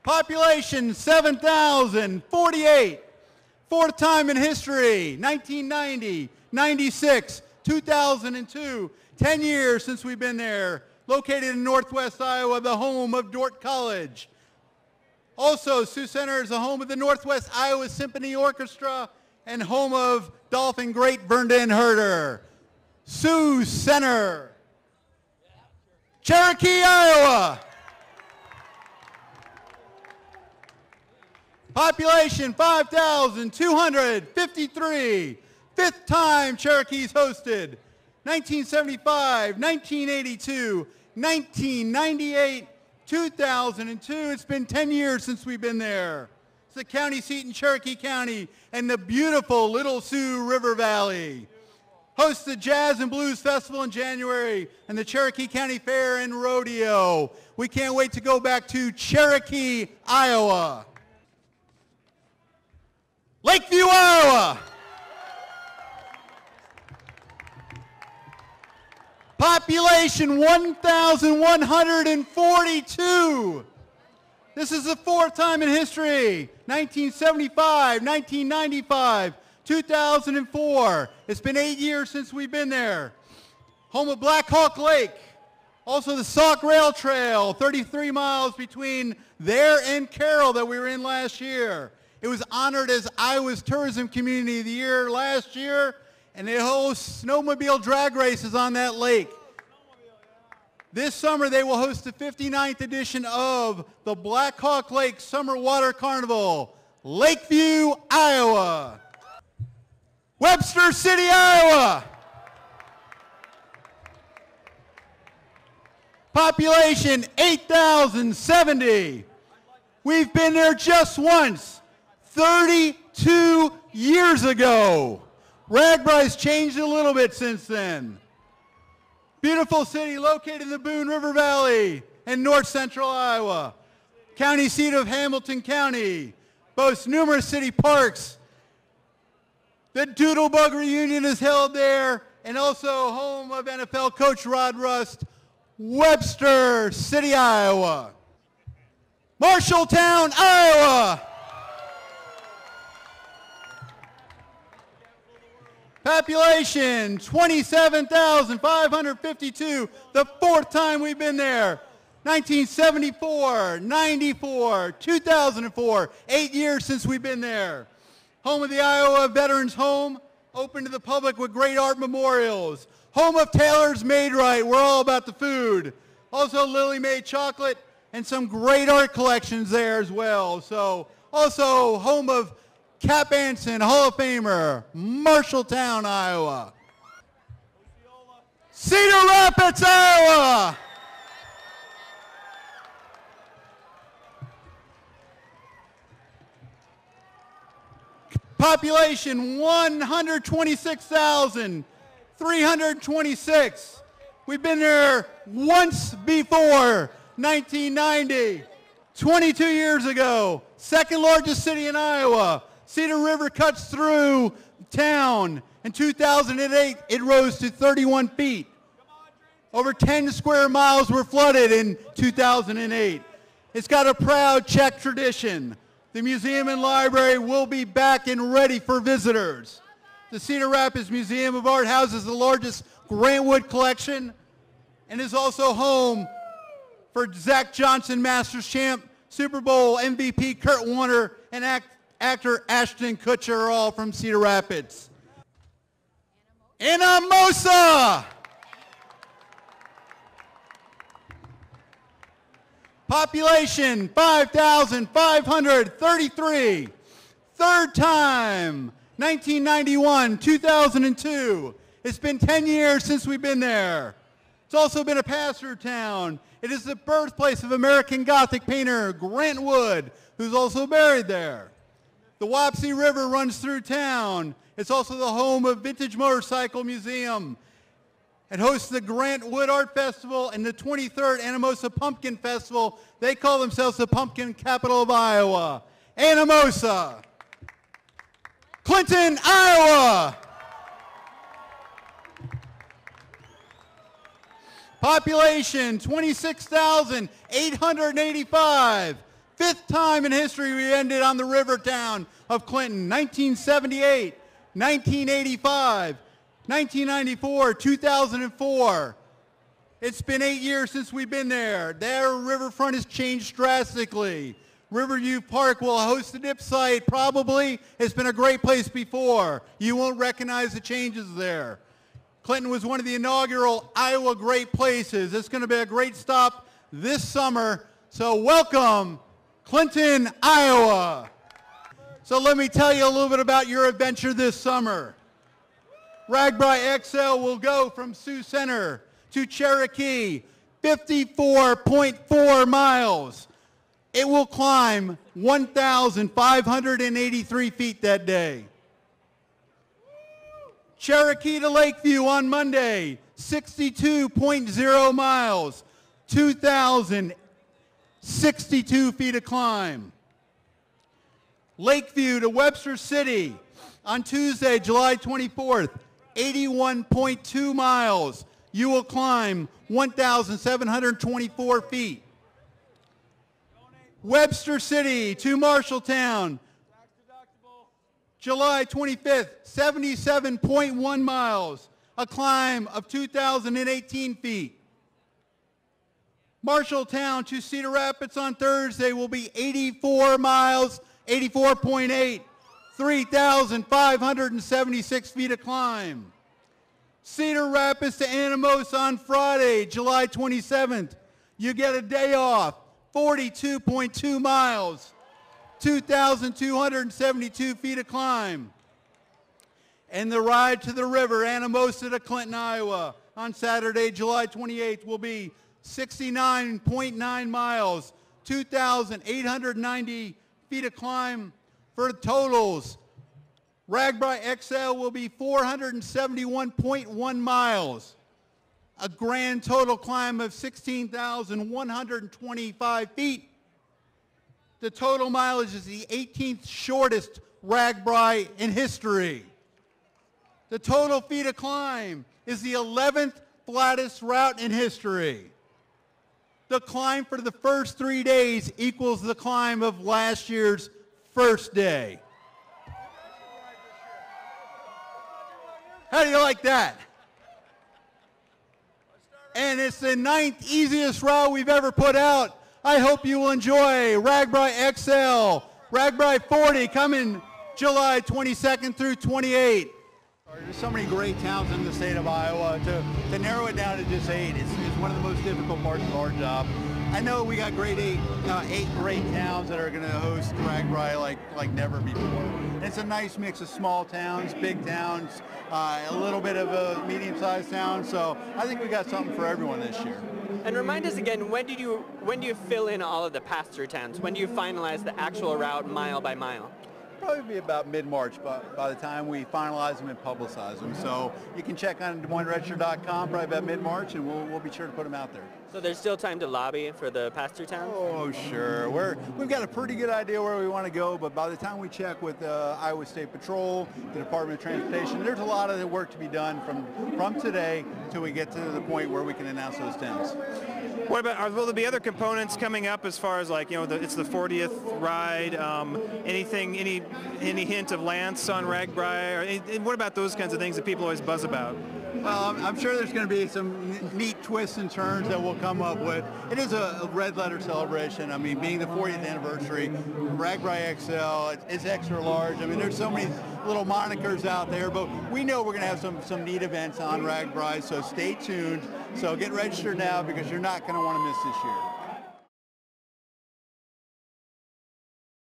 Population 7,048. Fourth time in history, 1990, 96, 2002. 10 years since we've been there. Located in Northwest Iowa, the home of Dordt College. Also, Sioux Center is the home of the Northwest Iowa Symphony Orchestra and home of Dolphin great Vernon Herter. Sioux Center. Cherokee, Iowa. Population 5,253. Fifth time Cherokee's hosted. 1975, 1982, 1998, 2002. It's been 10 years since we've been there. It's the county seat in Cherokee County and the beautiful Little Sioux River Valley. Hosts the Jazz and Blues Festival in January and the Cherokee County Fair and Rodeo. We can't wait to go back to Cherokee, Iowa. Lakeview, Iowa. Population 1,142. This is the fourth time in history. 1975, 1995, 2004. It's been 8 years since we've been there. Home of Black Hawk Lake. Also the Sauk Rail Trail, 33 miles between there and Carroll that we were in last year. It was honored as Iowa's Tourism Community of the Year last year, and they host snowmobile drag races on that lake. This summer they will host the 59th edition of the Black Hawk Lake Summer Water Carnival, Lakeview, Iowa. Webster City, Iowa. Population 8,070. We've been there just once, 32 years ago. RAGBRAI's changed a little bit since then. Beautiful city located in the Boone River Valley in north central Iowa. County seat of Hamilton County. Boasts numerous city parks. The Doodlebug reunion is held there, and also home of NFL coach Rod Rust. Webster City, Iowa. Marshalltown, Iowa. Population 27,552, the fourth time we've been there. 1974, 94, 2004, 8 years since we've been there. Home of the Iowa Veterans Home, open to the public with great art memorials. Home of Taylor's Made Right, we're all about the food. Also Lily Made Chocolate and some great art collections there as well. So also home of Cap Anson, Hall of Famer, Marshalltown, Iowa. Cedar Rapids, Iowa. Population 126,326. We've been there once before, 1990, 22 years ago. Second largest city in Iowa. Cedar River cuts through town. In 2008, it rose to 31 feet. Over 10 square miles were flooded in 2008. It's got a proud Czech tradition. The museum and library will be back and ready for visitors. The Cedar Rapids Museum of Art houses the largest Grantwood collection and is also home for Zach Johnson, Masters champ, Super Bowl MVP Kurt Warner, and actor Ashton Kutcher are all from Cedar Rapids. Anamosa! Population 5,533. Third time, 1991, 2002. It's been 10 years since we've been there. It's also been a pass-through town. It is the birthplace of American Gothic painter Grant Wood, who's also buried there. The Wapsie River runs through town. It's also the home of Vintage Motorcycle Museum. It hosts the Grant Wood Art Festival and the 23rd Anamosa Pumpkin Festival. They call themselves the Pumpkin Capital of Iowa. Anamosa. Clinton, Iowa. Population 26,885. Fifth time in history we ended on the river town of Clinton. 1978, 1985, 1994, 2004. It's been 8 years since we've been there. Their riverfront has changed drastically. Riverview Park will host a dip site, probably. It's been a great place before. You won't recognize the changes there. Clinton was one of the inaugural Iowa Great Places. It's going to be a great stop this summer. So welcome, Clinton, Iowa. So let me tell you a little bit about your adventure this summer. RAGBRAI XL will go from Sioux Center to Cherokee, 54.4 miles. It will climb 1,583 feet that day. Cherokee to Lakeview on Monday, 62.0 miles, 2,062 feet of climb. Lakeview to Webster City on Tuesday, July 24th, 81.2 miles. You will climb 1,724 feet. Webster City to Marshalltown, July 25th, 77.1 miles, a climb of 2,018 feet. Marshalltown to Cedar Rapids on Thursday will be 84 miles, 84.8, 3,576 feet of climb. Cedar Rapids to Anamosa on Friday, July 27th. You get a day off, 42.2 miles, 2,272 feet of climb. And the ride to the river, Anamosa to Clinton, Iowa, on Saturday, July 28th will be 69.9 miles, 2,890 feet of climb. For totals, RAGBRAI XL will be 471.1 miles, a grand total climb of 16,125 feet. The total mileage is the 18th shortest RAGBRAI in history. The total feet of climb is the 11th flattest route in history. The climb for the first 3 days equals the climb of last year's first day. How do you like that? And it's the 9th easiest route we've ever put out. I hope you will enjoy RAGBRAI XL, RAGBRAI 40 coming July 22nd through 28th. There's so many great towns in the state of Iowa. To narrow it down to just 8 is one of the most difficult parts of our job. I know we got eight great towns that are going to host RAGBRAI like never before. It's a nice mix of small towns, big towns, a little bit of a medium-sized town. So I think we got something for everyone this year. And remind us again, when do you fill in all of the pass-through towns? When do you finalize the actual route mile by mile? Probably be about mid-March by the time we finalize them and publicize them. So you can check on DesMoinesRegister.com probably about mid-March, and we'll be sure to put them out there. So there's still time to lobby for the pass-through towns? Oh, sure. We've got a pretty good idea where we want to go, but by the time we check with Iowa State Patrol, the Department of Transportation, there's a lot of work to be done from today till we get to the point where we can announce those towns. What about, will there be other components coming up as far as it's the 40th ride, any hint of Lance on RAGBRAI, and what about those kinds of things that people always buzz about? Well, I'm sure there's going to be some neat twists and turns that we'll come up with. It is a red letter celebration. I mean, being the 40th anniversary, RAGBRAI XL, it's extra large. I mean, there's so many little monikers out there, but we know we're going to have some neat events on RAGBRAI, so stay tuned. So get registered now because you're not going to want to miss this year.